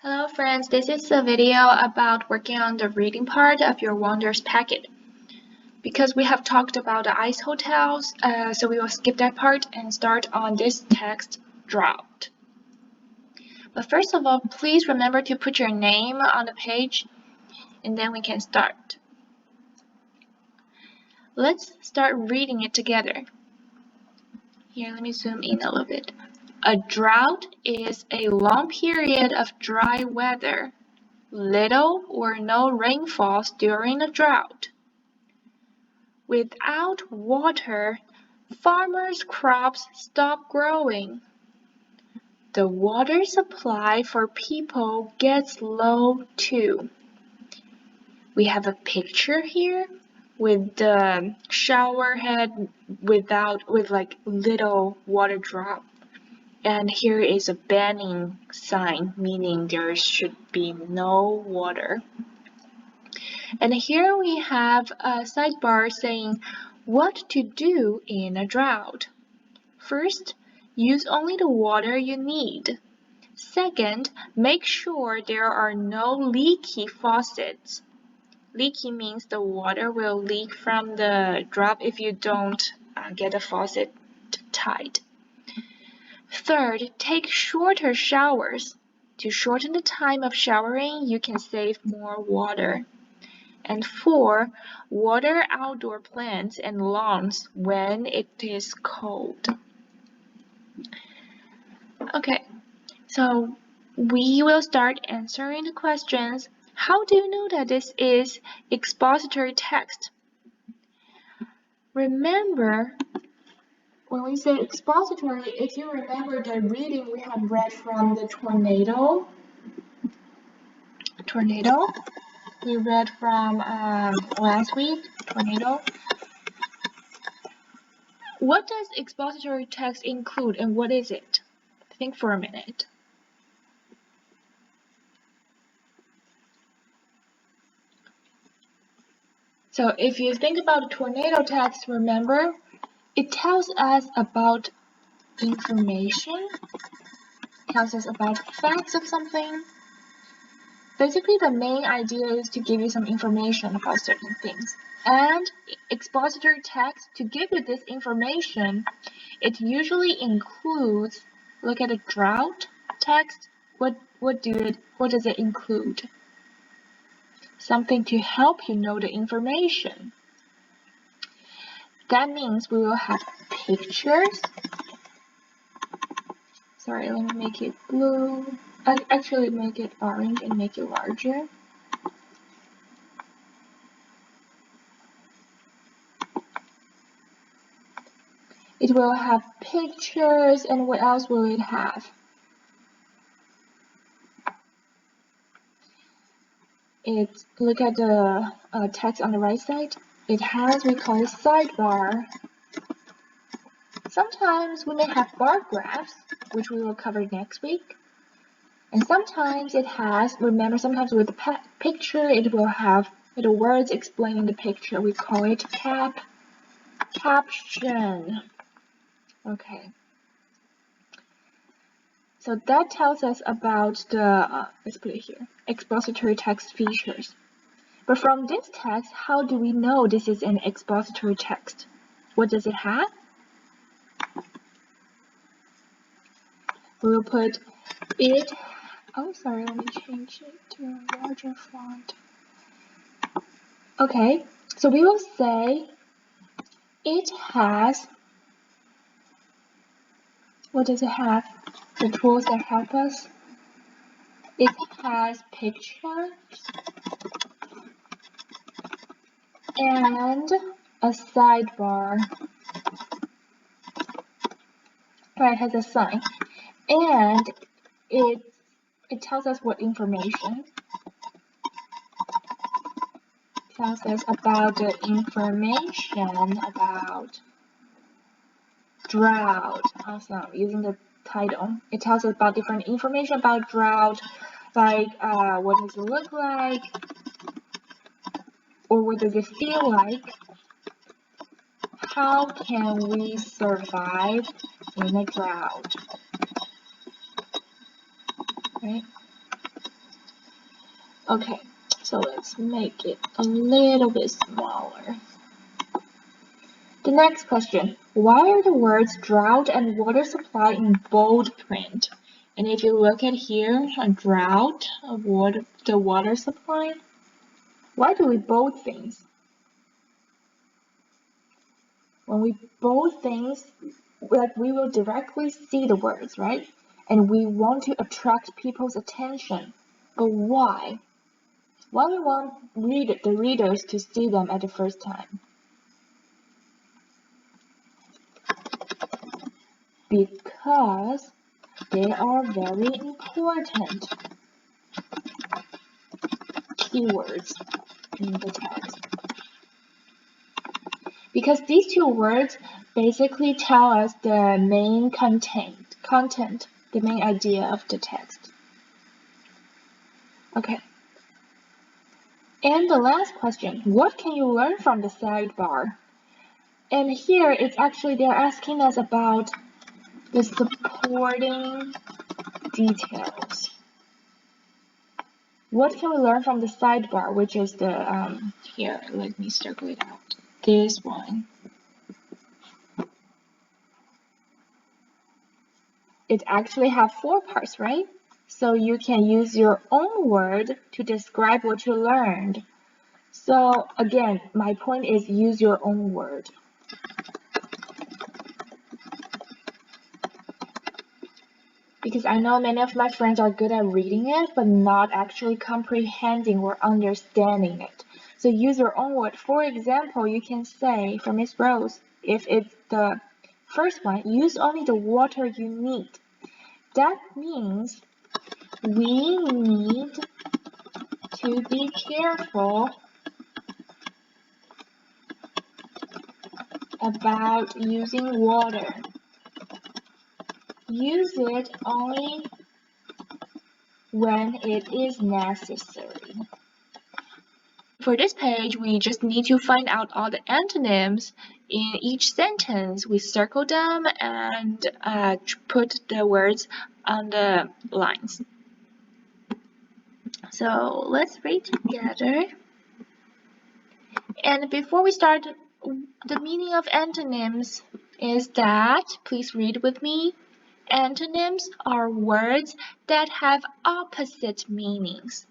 Hello friends, this is a video about working on the reading part of your Wonders packet. Because we have talked about the ice hotels, so we will skip that part and start on this text, Drought. But first of all, please remember to put your name on the page and then we can start. Let's start reading it together. Here, let me zoom in a little bit. A drought is a long period of dry weather. Little or no rainfalls during a drought. Without water, farmers' crops stop growing. The water supply for people gets low too. We have a picture here with the shower head with like little water drop. And here is a banning sign, meaning there should be no water. And here we have a sidebar saying what to do in a drought. First, use only the water you need. Second, make sure there are no leaky faucets. Leaky means the water will leak from the drop if you don't get the faucet tight. Third, take shorter showers. To shorten the time of showering, you can save more water. And 4, water outdoor plants and lawns when it is cold. Okay, so we will start answering the questions. How do you know that this is expository text? Remember, when we say expository, if you remember the reading we had read from the tornado, we read from last week, tornado. What does expository text include and what is it? Think for a minute. So if you think about the tornado text, remember, it tells us about information, tells us about facts of something. Basically, the main idea is to give you some information about certain things. And expository text, to give you this information, it usually includes, look at a drought text, what does it include? Something to help you know the information. That means we will have pictures. Sorry, let me make it blue. I actually make it orange and make it larger. It will have pictures, and what else will it have? Look at the text on the right side. It has, we call it sidebar. Sometimes we may have bar graphs, which we will cover next week. And sometimes it has, remember, sometimes with the picture, it will have little words explaining the picture. We call it caption. Okay. So that tells us about the, let's put it here, expository text features. But from this text, how do we know this is an expository text? What does it have? We will put it, oh sorry, let me change it to a larger font. Okay, so we will say it has, what does it have? The tools that help us. It has pictures and a sidebar. Right, it has a sign. And it tells us what information. It tells us about the information about drought. Awesome, using the title. It tells us about different information about drought, like what does it look like, or what does it feel like? How can we survive in a drought? Right? Okay, so let's make it a little bit smaller. The next question, why are the words drought and water supply in bold print? And if you look at here, a drought, the water supply, why do we bold things? When we bold things, like we will directly see the words, right? And we want to attract people's attention. But why? Why we want the readers to see them at the first time? Because they are very important keywords in the text. Because these two words basically tell us the main content, the main idea of the text. Okay. And the last question, what can you learn from the sidebar? And here it's actually they're asking us about the supporting details. What can we learn from the sidebar, which is the, here, let me circle it out. This one. It actually have 4 parts, right? So you can use your own word to describe what you learned. So again, my point is use your own word. Because I know many of my friends are good at reading it, but not actually comprehending or understanding it. So use your own word. For example, you can say for Miss Rose, if it's the first one, use only the water you need. That means we need to be careful about using water. Use it only when it is necessary. For this page, we just need to find out all the antonyms in each sentence. We circle them and put the words on the lines. So let's read together. And before we start, the meaning of antonyms is that, please read with me, antonyms are words that have opposite meanings.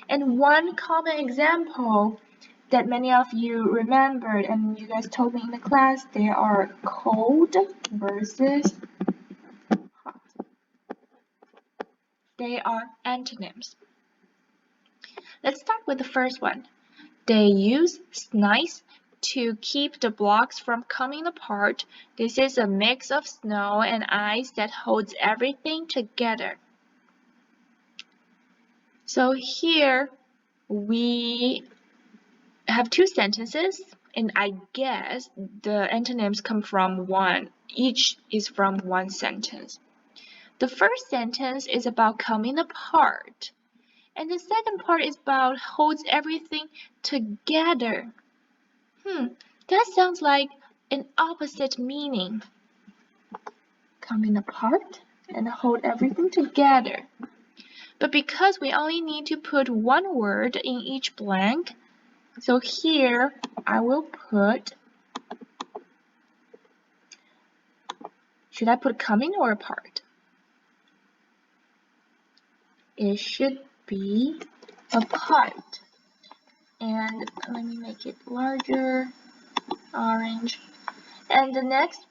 And one common example that many of you remembered and you guys told me in the class, they are cold versus hot. They are antonyms. Let's start with the first one. They use snice to keep the blocks from coming apart. This is a mix of snow and ice that holds everything together. So here we have 2 sentences, and I guess the antonyms come from one. Each is from one sentence. The first sentence is about coming apart, and the second part is about holds everything together. That sounds like an opposite meaning. Coming apart and hold everything together. But because we only need to put one word in each blank, so here I will put, should I put coming or apart? It should be apart. And let me make it larger, orange. And the next,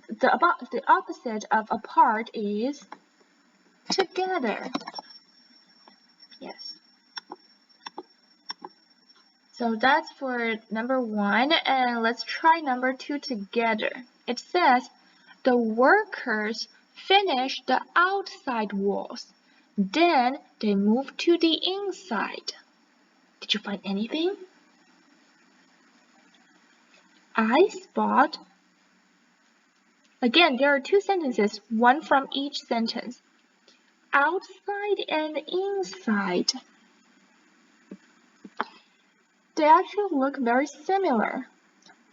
the opposite of apart is together. Yes. So that's for number 1, and let's try number 2 together. It says, the workers finished the outside walls. Then they moved to the inside. Did you find anything? I spot. Again, there are 2 sentences, one from each sentence. Outside and inside. They actually look very similar,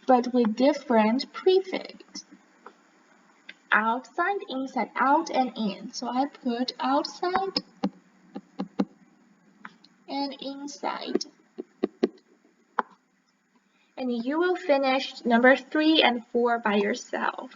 but with different prefix. Outside, inside, out and in. So I put outside and inside. And you will finish number 3 and 4 by yourself.